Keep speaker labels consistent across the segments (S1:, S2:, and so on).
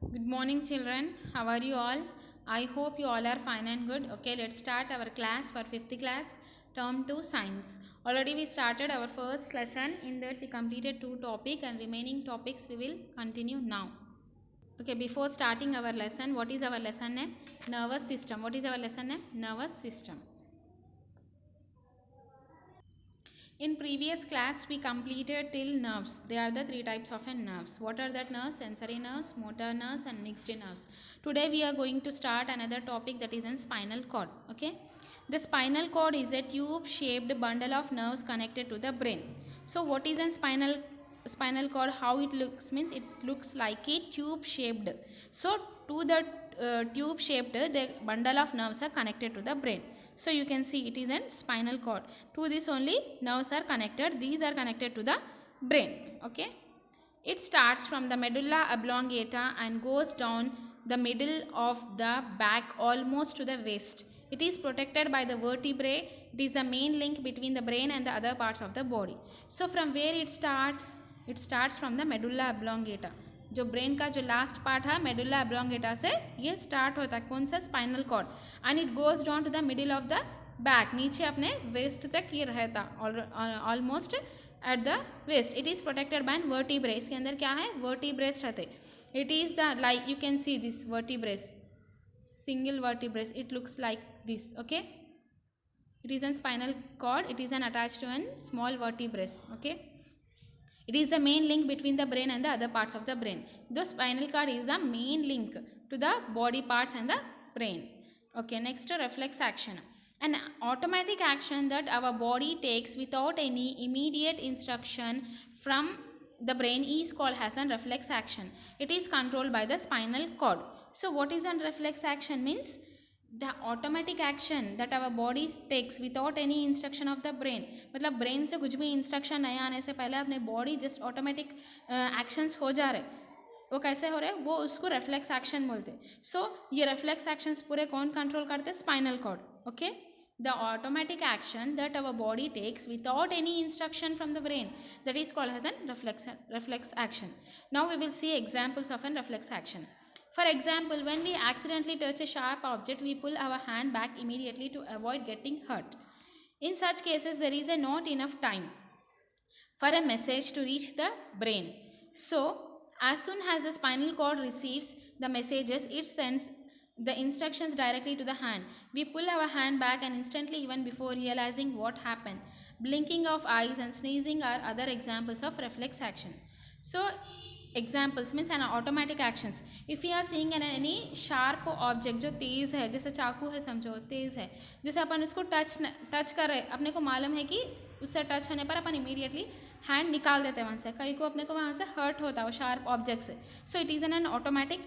S1: Good morning, children. How are you all? I hope you all are fine and good. Okay, let's start our class for fifth class, term 2 science. Already we started our first lesson. In that we completed two topics and remaining topics we will continue now. Okay, before starting our lesson, what is our lesson name? Nervous system. What is our lesson name? Nervous system. In previous class, we completed till nerves. They are the three types of nerves. What are that nerves? Sensory nerves, motor nerves and mixed nerves. Today we are going to start another topic that is in spinal cord. Okay. The spinal cord is a tube shaped bundle of nerves connected to the brain. So what is a spinal cord? How it looks means it looks like a tube shaped. So to the tube shaped the bundle of nerves are connected to the brain. So you can see it is a spinal cord. To this only nerves are connected. These are connected to the brain. Okay. It starts from the medulla oblongata and goes down the middle of the back almost to the waist. It is protected by the vertebrae. It is the main link between the brain and the other parts of the body. So from where it starts? It starts from the medulla oblongata. जो brain का जो last part है medulla oblongata से ये start होता है कौन सा spinal cord and it goes down to the middle of the back नीचे अपने वेस्ट तक ये रहता almost at the waist it is protected by vertebrae इसके अंदर क्या है वर्टिब्रेस रहते it is the like you can see this vertebrae single vertebrae it looks like this okay it is a spinal cord it is an attached to a small vertebrae okay it is the main link between the brain and the other parts of the brain the spinal cord is the main link to the body parts and the brain okay next reflex action an automatic action that our body takes without any immediate instruction from the brain is called as a reflex action it is controlled by the spinal cord so what is a reflex action means the automatic action that our body takes without any instruction of the brain मतलब brain से कुछ भी instruction नहीं आने से पहले अपने body just automatic actions हो जा रहे वो कैसे हो रहे वो उसको रिफ्लेक्स एक्शन बोलते सो ये रिफ्लेक्स एक्शंस पूरे कौन कंट्रोल करते spinal cord okay the automatic action that our body takes without any instruction from the brain that is called as a reflex action now we will see examples of a reflex action for example when we accidentally touch a sharp object we pull our hand back immediately to avoid getting hurt in such cases there is a not enough time for a message to reach the brain so as soon as the spinal cord receives the messages it sends the instructions directly to the hand. We pull our hand back and instantly even before realizing what happened. Blinking of eyes and sneezing are other examples of reflex action. So examples means an automatic actions. If we are seeing any sharp object जो तेज़ है जैसे चाकू है समझो तेज़ है जैसे अपन उसको टच कर रहे अपने को मालूम है कि उससे टच होने पर अपन इमीडिएटली हैंड निकाल देते हैं वहाँ से कहीं को अपने को वहाँ से हर्ट होता है वो शार्प ऑब्जेक्ट से सो it is an automatic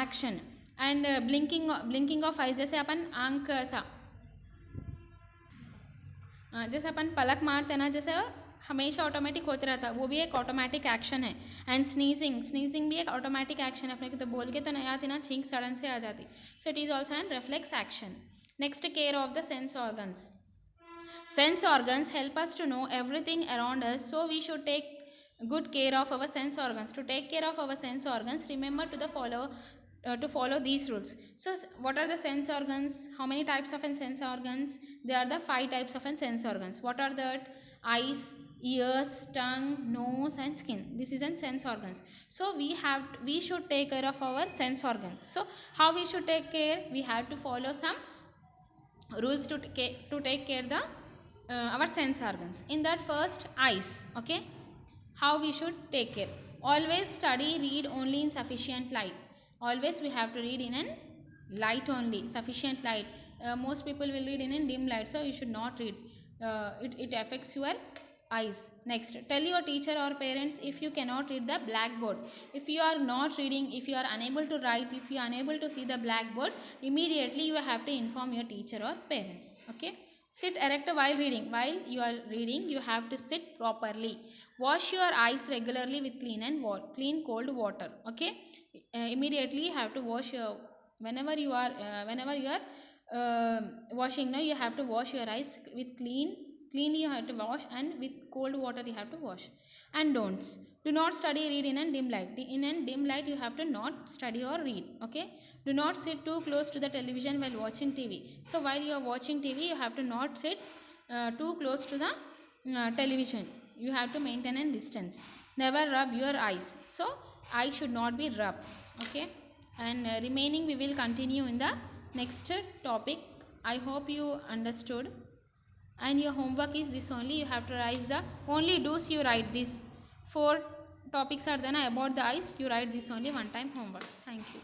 S1: action and blinking of eyes जैसे अपन आंख ऐसा जैसे अपन पलक मारते ना जैसे हमेशा ऑटोमेटिक होते रहता वो भी एक ऑटोमेटिक एक्शन है एंड स्नीजिंग भी एक ऑटोमेटिक एक्शन है अपने को तो बोल के तो नहीं आती ना छींक सडन से आ जाती so it is also an reflex action next care of the sense organs help us to know everything around us so we should take good care of our sense organs to take care of our sense organs remember to follow these rules so what are the sense organs how many types of sense organs there are the 5 types of sense organs what are that eyes ears tongue nose and skin this is an sense organs so we should take care of our sense organs so how we should take care we have to follow some rules to take care the our sense organs in that first eyes okay how we should take care always study read only in sufficient light always we have to read in an light only sufficient light most people will read in a dim light so you should not read it affects your eyes next tell your teacher or parents if you cannot read the blackboard if you are not reading if you are unable to write if you are unable to see the blackboard immediately you have to inform your teacher or parents okay sit erect while reading while you are reading you have to sit properly wash your eyes regularly with clean cold water okay immediately you have to wash your whenever you are washing no you have to wash your eyes with clean cleanly you have to wash, and with cold water you have to wash. And don'ts: do not study, read in a dim light. In a dim light you have to not study or read. Okay, do not sit too close to the television while watching TV. So while you are watching TV, you have to not sit too close to the television. You have to maintain a distance. Never rub your eyes. So eye should not be rubbed. Okay, and remaining we will continue in the next topic. I hope you understood. And your homework is this only. You have to write the only do's. You write this 4 topics are then about the eyes. You write this only one time homework. Thank you.